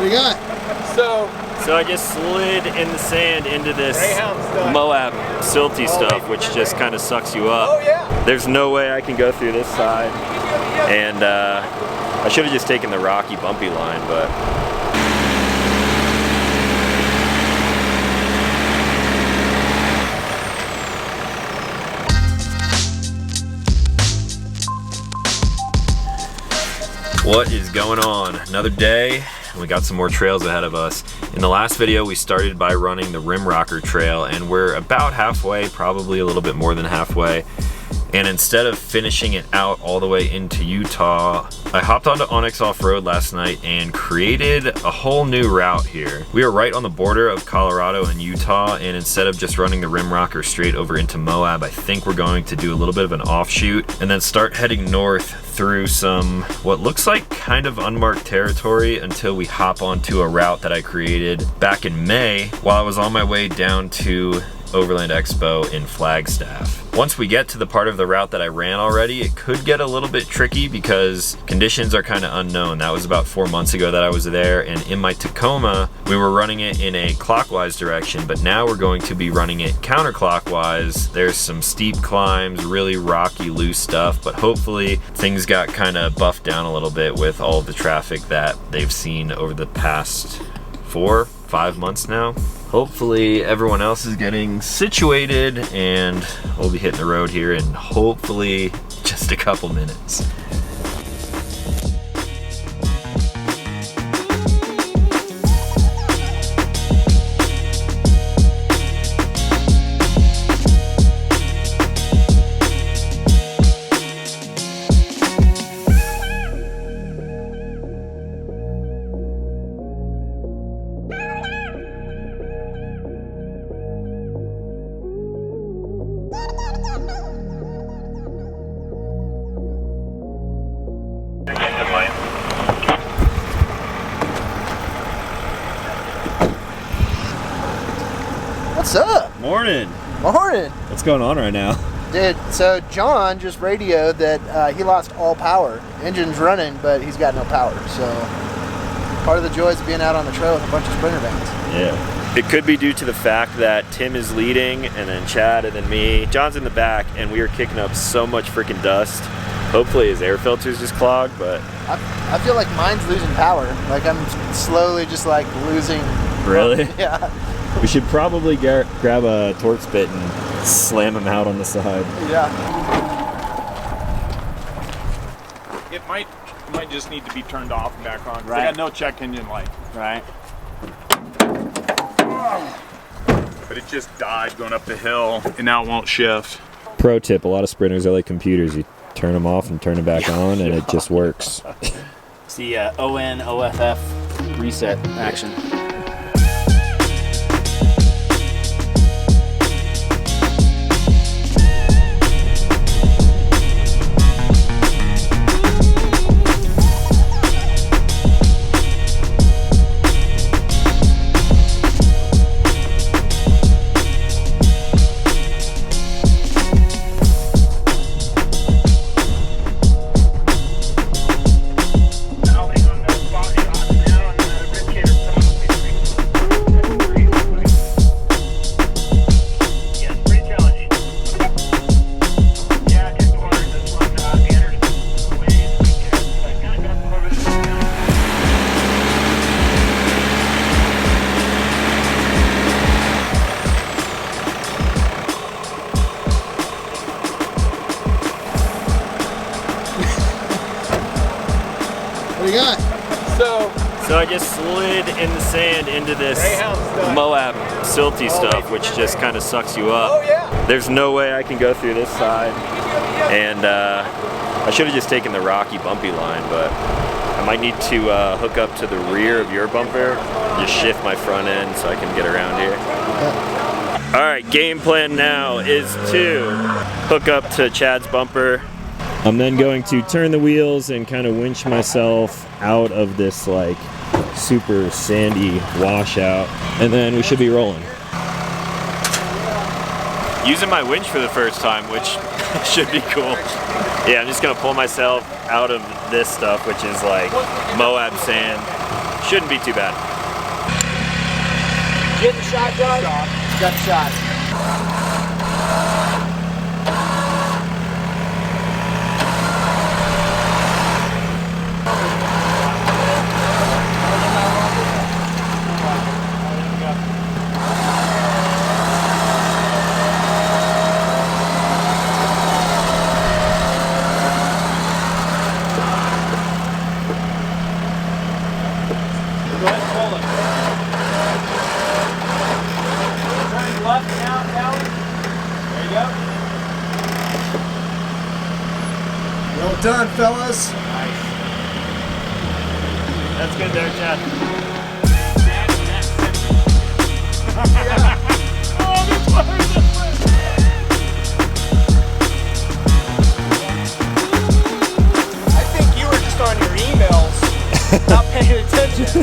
What do you got? So I just slid in the sand into this Moab silty stuff, which just kind of sucks you up. Oh yeah. There's no way I can go through this side, and I should have just taken the rocky, bumpy line, but. What is going on? Another day, and we got some more trails ahead of us. In the last video, we started by running the Rim Rocker Trail, and we're about halfway, probably a little bit more than halfway. And instead of finishing it out all the way into Utah, I hopped onto Onyx Off-Road last night and created a whole new route here. We are right on the border of Colorado and Utah, and instead of just running the Rim Rocker straight over into Moab, I think we're going to do a little bit of an offshoot and then start heading north through some what looks like kind of unmarked territory until we hop onto a route that I created back in May while I was on my way down to Overland Expo in Flagstaff. Once we get to the part of the route that I ran already, it could get a little bit tricky because conditions are kind of unknown. That was about 4 months ago that I was there, and in my Tacoma, we were running it in a clockwise direction, but now we're going to be running it counterclockwise. There's some steep climbs, really rocky, loose stuff, but hopefully things got kind of buffed down a little bit with all of the traffic that they've seen over the past 4-5 months now. Hopefully everyone else is getting situated and we'll be hitting the road here in hopefully just a couple minutes. What's up? Morning. Morning. What's going on right now? Dude, so John just radioed that he lost all power. Engine's running, but he's got no power. So part of the joys of being out on the trail with a bunch of Sprinter vans. Yeah. It could be due to the fact that Tim is leading and then Chad and then me. John's in the back and we are kicking up so much freaking dust. Hopefully his air filter's just clogged, but... I feel like mine's losing power. Like I'm slowly just like losing... Really? Yeah. We should probably grab a Torx bit and slam him out on the side. Yeah. It might just need to be turned off and back on. Right. I got no check engine light. Right. But it just died going up the hill, and now it won't shift. Pro tip, a lot of sprinters are like computers. You turn them off and turn them back on and it just works. It's the ON/OFF reset action. What do you got? So I just slid in the sand into this Moab silty stuff, which just kind of sucks you up. Oh yeah. There's no way I can go through this side, and I should have just taken the rocky, bumpy line, but I might need to hook up to the rear of your bumper, just shift my front end so I can get around here. Yeah. All right, game plan now is to hook up to Chad's bumper. I'm then going to turn the wheels and kind of winch myself out of this like super sandy washout, and then we should be rolling. Using my winch for the first time, which should be cool. Yeah, I'm just gonna pull myself out of this stuff, which is like Moab sand. shouldn't be too bad. Did you get the shot, John? Got the shot. Go ahead and pull it. Turn left down, down. There you go. Well done, fellas. Nice. That's good there, Chad. I think you were just on your emails, not paying attention.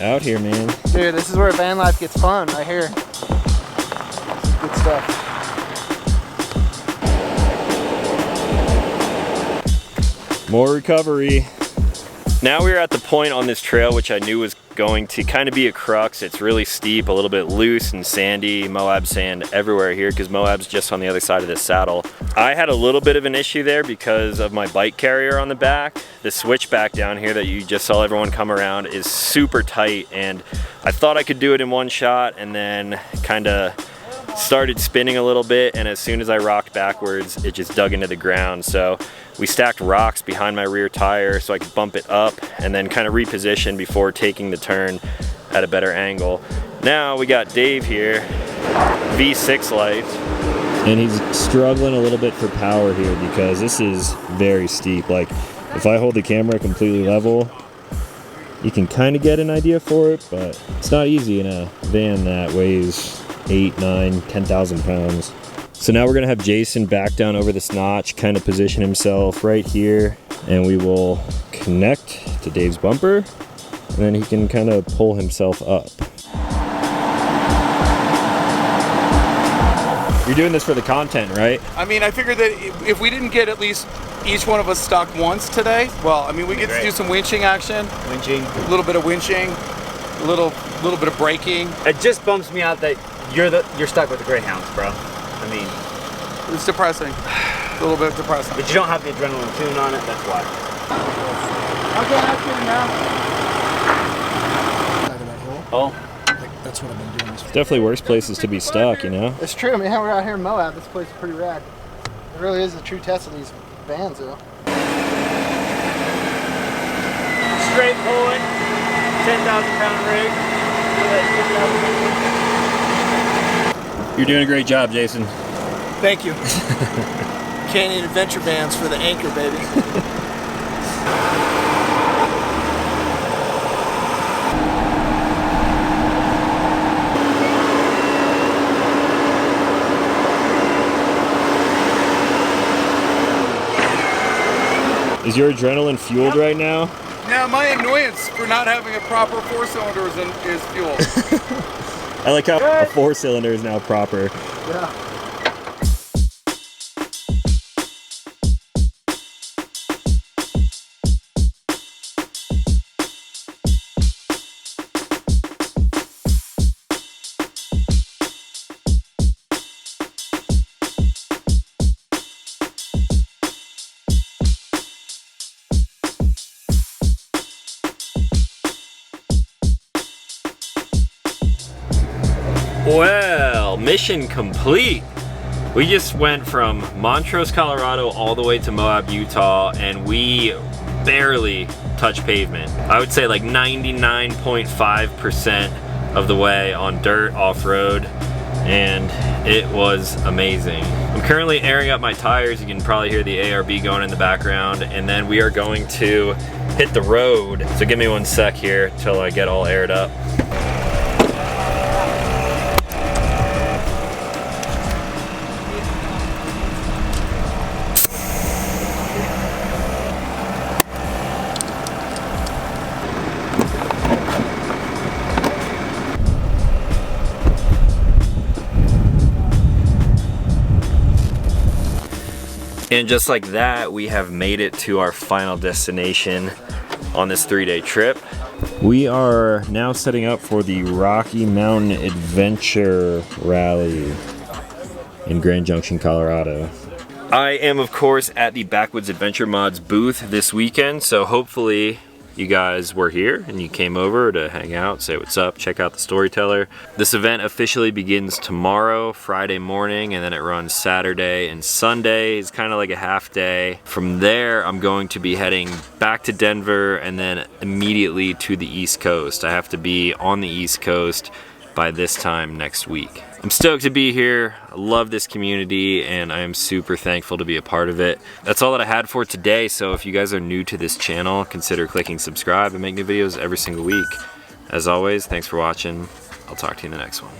Out here, man. Dude, this is where van life gets fun, right here. This is good stuff. More recovery. Now we're at the point on this trail which I knew was going to kind of be a crux. It's really steep, a little bit loose and sandy, Moab sand everywhere here because Moab's just on the other side of this saddle. I had a little bit of an issue there because of my bike carrier on the back. The switchback down here that you just saw everyone come around is super tight, and I thought I could do it in one shot and then kind of started spinning a little bit, and as soon as I rocked backwards it just dug into the ground. So we stacked rocks behind my rear tire so I could bump it up and then kind of reposition before taking the turn at a better angle. Now we got Dave here, V6 lights, and he's struggling a little bit for power here because this is very steep. Like if I hold the camera completely level, you can kind of get an idea for it, but it's not easy in a van that weighs 8, 9, 10,000 pounds. So now we're gonna have Jason back down over this notch, kind of position himself right here, and we will connect to Dave's bumper, and then he can kind of pull himself up. You're doing this for the content, right? I mean, I figured that if we didn't get at least each one of us stuck once today, well, I mean, we get to do some winching action. Winching. A little bit of winching, a little bit of braking. It just bumps me out that you're stuck with the Greyhounds, bro. I mean, It's depressing. A little bit depressing. but you don't have the adrenaline tune on it, that's why. Okay, that's good now. Oh. That's what I've been doing. Definitely worse places to be stuck, you know? It's true, man. We're out here in Moab. This place is pretty rad. It really is a true test of these vans, though. Straight pulling, 10,000 pound rig. You're doing a great job, Jason. Thank you. Canyon Adventure Vans for the anchor, baby. Is your adrenaline fueled right now? Now, my annoyance for not having a proper 4-cylinder is fuel. I like how a 4-cylinder is now proper. Yeah. Well, mission complete. We just went from Montrose, Colorado all the way to Moab, Utah, and we barely touched pavement. I would say like 99.5% of the way on dirt off-road, and it was amazing. I'm currently airing up my tires. You can probably hear the ARB going in the background, and then we are going to hit the road. So give me one sec here till I get all aired up. And just like that, we have made it to our final destination on this 3-day trip. We are now setting up for the Rocky Mountain Adventure Rally in Grand Junction, Colorado. I am, of course, at the Backwoods Adventure Mods booth this weekend, so hopefully you guys were here and you came over to hang out, say what's up, check out the Storyteller. This event officially begins tomorrow, Friday morning, and then it runs Saturday and Sunday. It's kind of like a half day. From there, I'm going to be heading back to Denver and then immediately to the East Coast. I have to be on the East Coast by this time next week. I'm stoked to be here. I love this community and I am super thankful to be a part of it. That's all that I had for today, so if you guys are new to this channel, consider clicking subscribe and make new videos every single week. As always, thanks for watching. I'll talk to you in the next one.